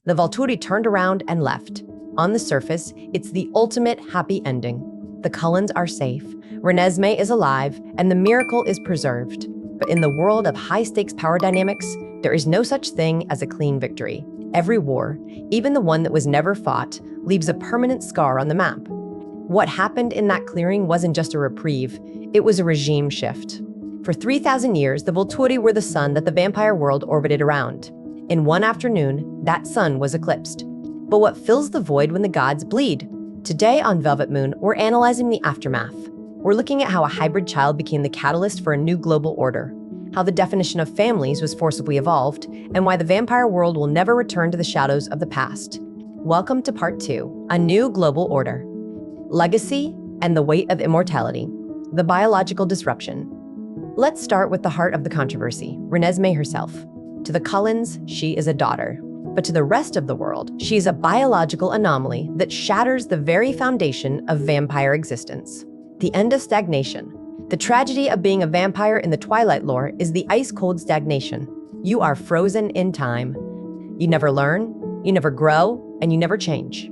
The Volturi turned around and left. On the surface, it's the ultimate happy ending. The Cullens are safe, Renesmee is alive, and the miracle is preserved. But in the world of high-stakes power dynamics, there is no such thing as a clean victory. Every war, even the one that was never fought, leaves a permanent scar on the map. What happened in that clearing wasn't just a reprieve, it was a regime shift. For 3,000 years, the Volturi were the sun that the vampire world orbited around. In one afternoon, that sun was eclipsed. But what fills the void when the gods bleed? Today on Velvet Moon, we're analyzing the aftermath. We're looking at how a hybrid child became the catalyst for a new global order, how the definition of families was forcibly evolved, and why the vampire world will never return to the shadows of the past. Welcome to Part 2, A New Global Order. Legacy and the Weight of Immortality, the Biological Disruption. Let's start with the heart of the controversy, Renesmee herself. To the Cullens, she is a daughter. But to the rest of the world, she is a biological anomaly that shatters the very foundation of vampire existence. The end of stagnation. The tragedy of being a vampire in the Twilight lore is the ice-cold stagnation. You are frozen in time. You never learn, you never grow, and you never change.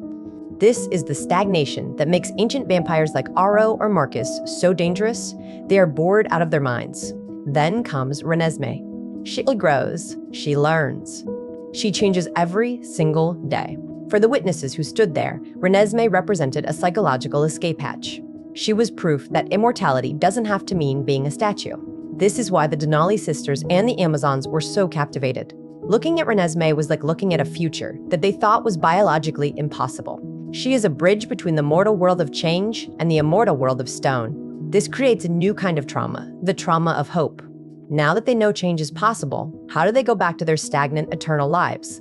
This is the stagnation that makes ancient vampires like Aro or Marcus so dangerous, they are bored out of their minds. Then comes Renesmee. She grows, she learns. She changes every single day. For the witnesses who stood there, Renesmee represented a psychological escape hatch. She was proof that immortality doesn't have to mean being a statue. This is why the Denali sisters and the Amazons were so captivated. Looking at Renesmee was like looking at a future that they thought was biologically impossible. She is a bridge between the mortal world of change and the immortal world of stone. This creates a new kind of trauma, the trauma of hope. Now that they know change is possible, how do they go back to their stagnant, eternal lives?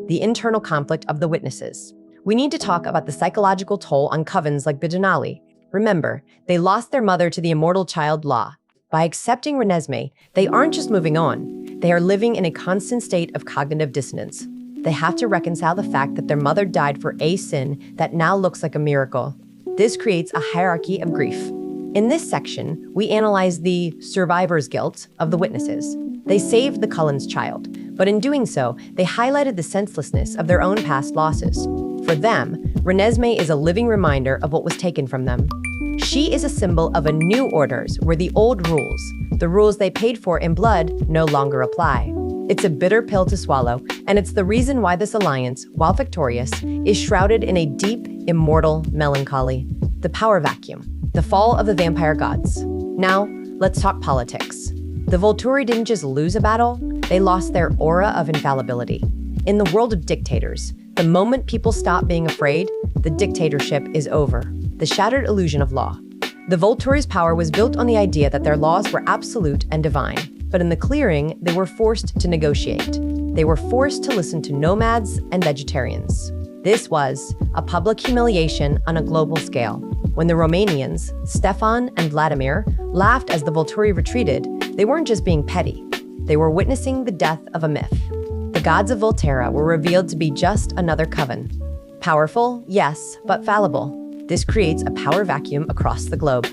The internal conflict of the witnesses. We need to talk about the psychological toll on covens like the Denali. Remember, they lost their mother to the immortal child law. By accepting Renesmee, they aren't just moving on, they are living in a constant state of cognitive dissonance. They have to reconcile the fact that their mother died for a sin that now looks like a miracle. This creates a hierarchy of grief. In this section, we analyze the survivor's guilt of the witnesses. They saved the Cullens' child, but in doing so, they highlighted the senselessness of their own past losses. For them, Renesmee is a living reminder of what was taken from them. She is a symbol of a new orders where the old rules, the rules they paid for in blood, no longer apply. It's a bitter pill to swallow, and it's the reason why this alliance, while victorious, is shrouded in a deep, immortal melancholy. The power vacuum, the fall of the vampire gods. Now, let's talk politics. The Volturi didn't just lose a battle, they lost their aura of infallibility. In the world of dictators, the moment people stop being afraid, the dictatorship is over. The shattered illusion of law. The Volturi's power was built on the idea that their laws were absolute and divine. But in the clearing, they were forced to negotiate. They were forced to listen to nomads and vegetarians. This was a public humiliation on a global scale. When the Romanians, Stefan and Vladimir, laughed as the Volturi retreated, they weren't just being petty. They were witnessing the death of a myth. The gods of Volterra were revealed to be just another coven. Powerful, yes, but fallible. This creates a power vacuum across the globe.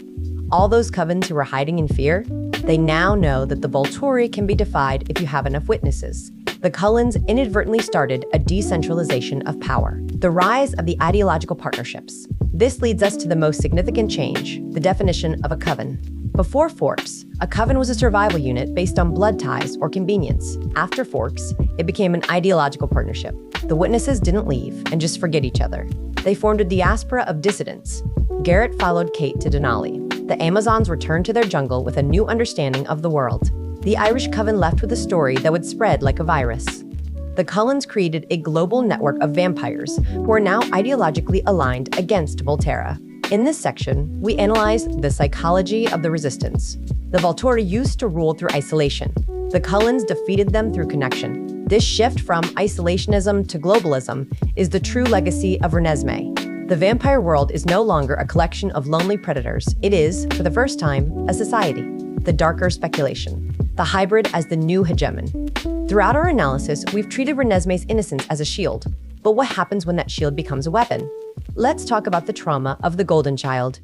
All those covens who were hiding in fear, they now know that the Volturi can be defied if you have enough witnesses. The Cullens inadvertently started a decentralization of power, the rise of the ideological partnerships. This leads us to the most significant change, the definition of a coven. Before forks, a coven was a survival unit based on blood ties or convenience. After forks, it became an ideological partnership. The witnesses didn't leave and just forget each other. They formed a diaspora of dissidents. Garrett followed Kate to Denali. The Amazons returned to their jungle with a new understanding of the world. The Irish coven left with a story that would spread like a virus. The Cullens created a global network of vampires who are now ideologically aligned against Volterra. In this section, we analyze the psychology of the resistance. The Volturi used to rule through isolation. The Cullens defeated them through connection. This shift from isolationism to globalism is the true legacy of Renesmee. The vampire world is no longer a collection of lonely predators. It is, for the first time, a society. The darker speculation. The hybrid as the new hegemon. Throughout our analysis, we've treated Renesmee's innocence as a shield. But what happens when that shield becomes a weapon? Let's talk about the trauma of the Golden Child.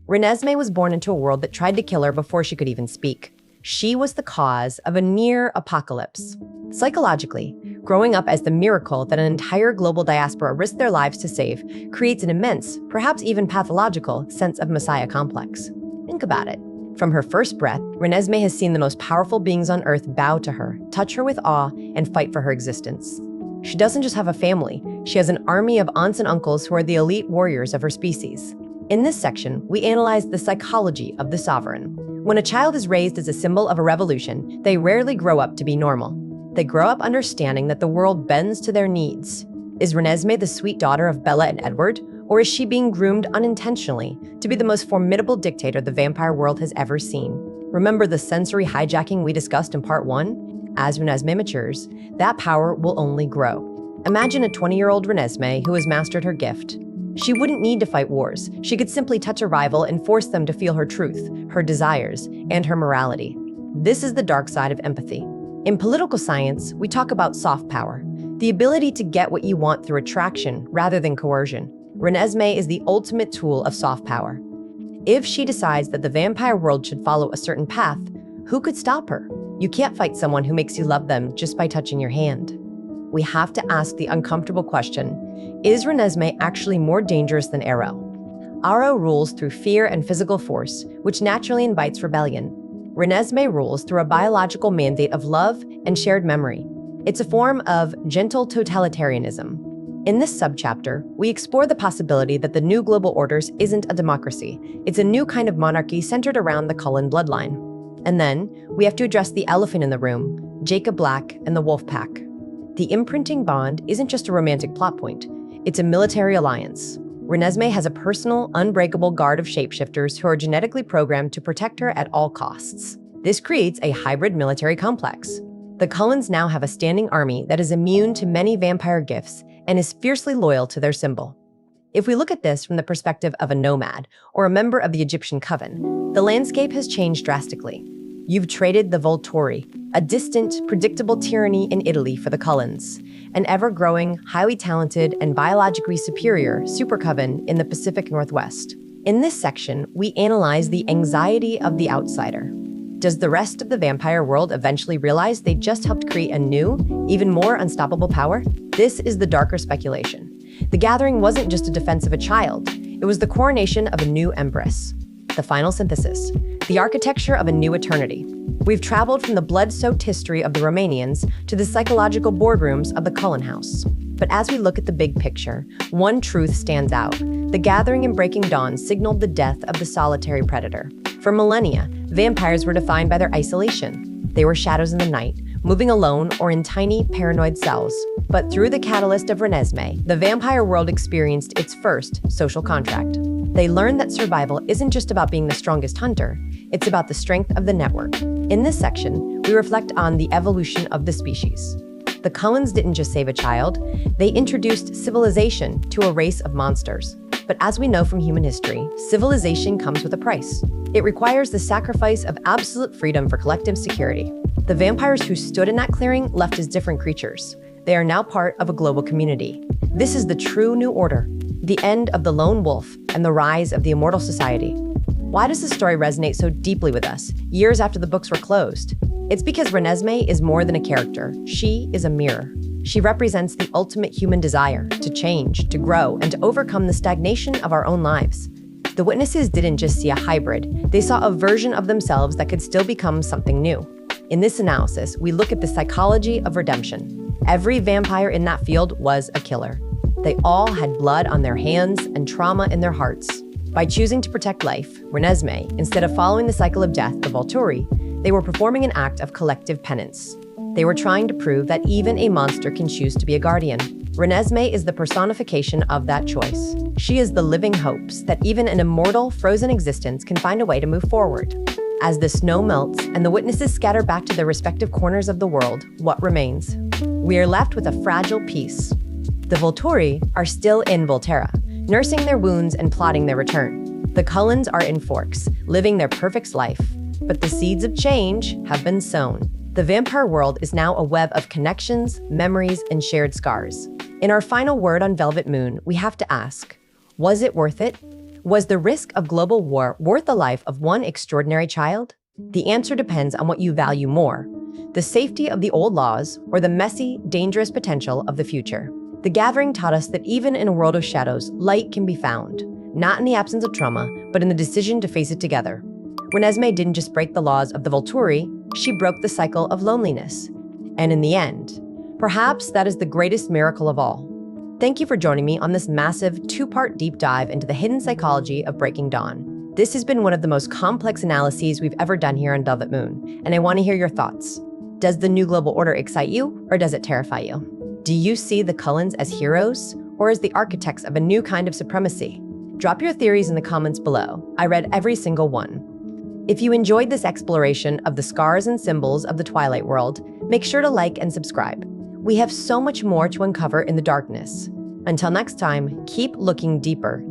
Renesmee was born into a world that tried to kill her before she could even speak. She was the cause of a near apocalypse. Psychologically, growing up as the miracle that an entire global diaspora risked their lives to save creates an immense, perhaps even pathological, sense of messiah complex. Think about it. From her first breath, Renesmee has seen the most powerful beings on Earth bow to her, touch her with awe, and fight for her existence. She doesn't just have a family, she has an army of aunts and uncles who are the elite warriors of her species. In this section, we analyze the psychology of the sovereign. When a child is raised as a symbol of a revolution, they rarely grow up to be normal. They grow up understanding that the world bends to their needs. Is Renesmee the sweet daughter of Bella and Edward, or is she being groomed unintentionally to be the most formidable dictator the vampire world has ever seen? Remember the sensory hijacking we discussed in part 1? As Renesmee matures, that power will only grow. Imagine a 20-year-old Renesmee who has mastered her gift. She wouldn't need to fight wars. She could simply touch a rival and force them to feel her truth, her desires, and her morality. This is the dark side of empathy. In political science, we talk about soft power, the ability to get what you want through attraction rather than coercion. Renesmee is the ultimate tool of soft power. If she decides that the vampire world should follow a certain path, who could stop her? You can't fight someone who makes you love them just by touching your hand. We have to ask the uncomfortable question, is Renesmee actually more dangerous than Aro? Aro rules through fear and physical force, which naturally invites rebellion. Renesmee rules through a biological mandate of love and shared memory. It's a form of gentle totalitarianism. In this subchapter, we explore the possibility that the new global orders isn't a democracy. It's a new kind of monarchy centered around the Cullen bloodline. And then, we have to address the elephant in the room, Jacob Black and the Wolf Pack. The imprinting bond isn't just a romantic plot point, it's a military alliance. Renesmee has a personal, unbreakable guard of shapeshifters who are genetically programmed to protect her at all costs. This creates a hybrid military complex. The Cullens now have a standing army that is immune to many vampire gifts and is fiercely loyal to their symbol. If we look at this from the perspective of a nomad or a member of the Egyptian coven, the landscape has changed drastically. You've traded the Volturi, a distant, predictable tyranny in Italy, for the Cullens, an ever-growing, highly talented, and biologically superior supercoven in the Pacific Northwest. In this section, we analyze the anxiety of the outsider. Does the rest of the vampire world eventually realize they just helped create a new, even more unstoppable power? This is the darker speculation. The gathering wasn't just a defense of a child, it was the coronation of a new empress. The final synthesis, the architecture of a new eternity. We've traveled from the blood-soaked history of the Romanians to the psychological boardrooms of the Cullen house. But as we look at the big picture, one truth stands out. The gathering and breaking dawn signaled the death of the solitary predator. For millennia, vampires were defined by their isolation. They were shadows in the night, moving alone or in tiny, paranoid cells. But through the catalyst of Renesmee, the vampire world experienced its first social contract. They learned that survival isn't just about being the strongest hunter, it's about the strength of the network. In this section, we reflect on the evolution of the species. The Cullens didn't just save a child, they introduced civilization to a race of monsters. But as we know from human history, civilization comes with a price. It requires the sacrifice of absolute freedom for collective security. The vampires who stood in that clearing left as different creatures. They are now part of a global community. This is the true new order, the end of the lone wolf and the rise of the immortal society. Why does this story resonate so deeply with us, years after the books were closed? It's because Renesmee is more than a character. She is a mirror. She represents the ultimate human desire to change, to grow, and to overcome the stagnation of our own lives. The witnesses didn't just see a hybrid, they saw a version of themselves that could still become something new. In this analysis, we look at the psychology of redemption. Every vampire in that field was a killer. They all had blood on their hands and trauma in their hearts. By choosing to protect life, Renesmee, instead of following the cycle of death, the Volturi, they were performing an act of collective penance. They were trying to prove that even a monster can choose to be a guardian. Renesmee is the personification of that choice. She is the living hopes that even an immortal, frozen existence can find a way to move forward. As the snow melts and the witnesses scatter back to their respective corners of the world, what remains? We are left with a fragile peace. The Volturi are still in Volterra, nursing their wounds and plotting their return. The Cullens are in Forks, living their perfect life. But the seeds of change have been sown. The vampire world is now a web of connections, memories, and shared scars. In our final word on Velvet Moon, we have to ask, was it worth it? Was the risk of global war worth the life of one extraordinary child? The answer depends on what you value more: the safety of the old laws or the messy, dangerous potential of the future. The Gathering taught us that even in a world of shadows, light can be found, not in the absence of trauma, but in the decision to face it together. Renesmee didn't just break the laws of the Volturi, she broke the cycle of loneliness. And in the end, perhaps that is the greatest miracle of all. Thank you for joining me on this massive two-part deep dive into the hidden psychology of Breaking Dawn. This has been one of the most complex analyses we've ever done here on Velvet Moon, and I want to hear your thoughts. Does the new global order excite you, or does it terrify you? Do you see the Cullens as heroes, or as the architects of a new kind of supremacy? Drop your theories in the comments below. I read every single one. If you enjoyed this exploration of the scars and symbols of the Twilight world, make sure to like and subscribe. We have so much more to uncover in the darkness. Until next time, keep looking deeper,